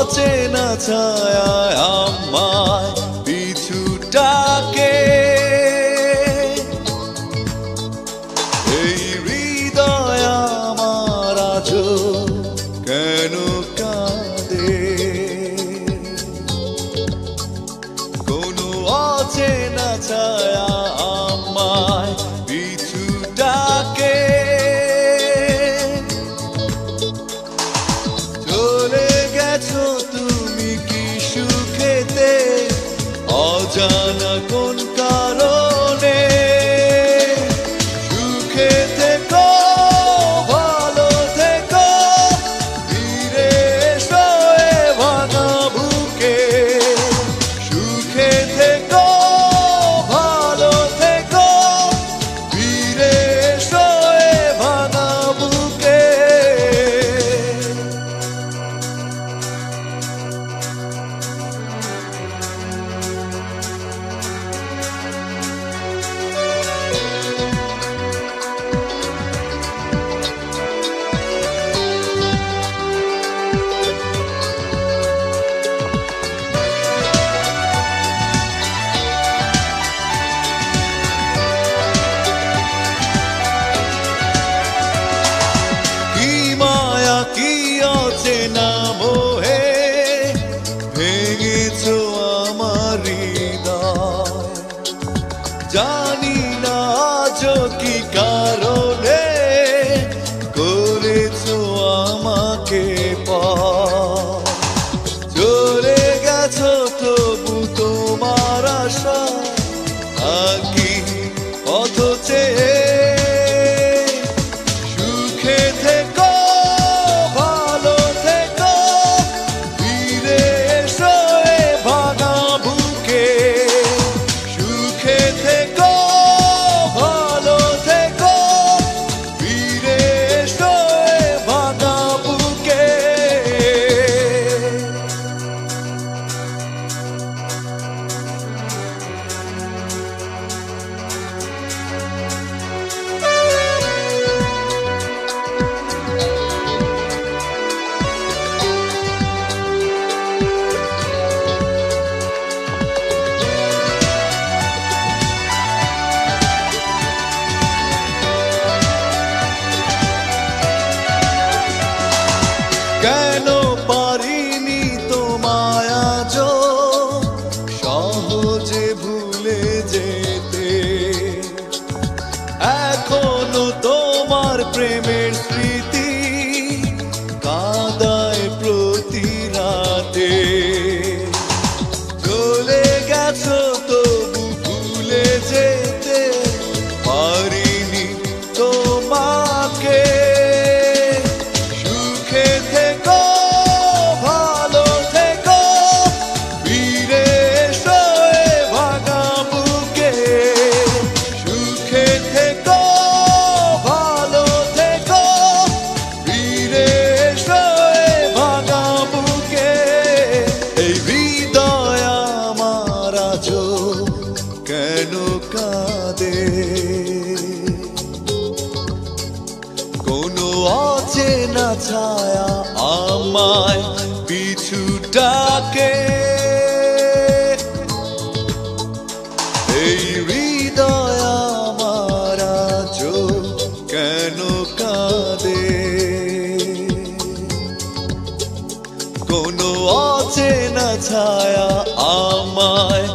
অচেনা ছায়ায় আমায় পিছু ডাকে। এই হৃদয় আমার আজও কেন কাঁদে? কোনো অচেনা ছায়া আমায় পিছু ডাকে। চলে গেছো তুমি কি সুখেতে, অজানা কোন কারণে। সুখে থেকো, ভালো থেকো, ফিরে এসো এ ভাঙা বুকে। সুখে থেকো, ভালো থেকো, ফিরে এসো এ ভাঙা বুকে। কি অচেনা মোহে ভেঙেছো আমার হৃদয়। জানি না আজও কি কারণে করেছো আমাকে পর। চলে গেছো তবু তোমার আশা থাকি পথ চেয়ে। সুখে থেকো, ভালো থেকো, ফিরে এসো এ ভাঙা বুকে। সুখে থেকো, ভালো থেকো, ফিরে এসো এ ভাঙা বুকে। কেন পারিনি তোমায় আজও সহজে ভুলে যেতে। এখনো তোমার প্রেমের স্মৃতি কাঁদায় প্রতি রাতে। চলে গেছো তবু ভুলে যেতে পারিনি তোমাকে। সুখে থেকো, ভালো থেকো, ফিরে এসো এ ভাঙা বুকে। সুখে থেকো, ভালো থেকো, ফিরে এসো এ ভাঙা বুকে। এই হৃদয় আমার আজও কেন কাঁদে? কোনো অচেনা ছায়া আমায় পিছু ডাকে। এই হৃদয় আমার আজও কেন কাঁদে? কোনো অচেনা ছায়া আমায়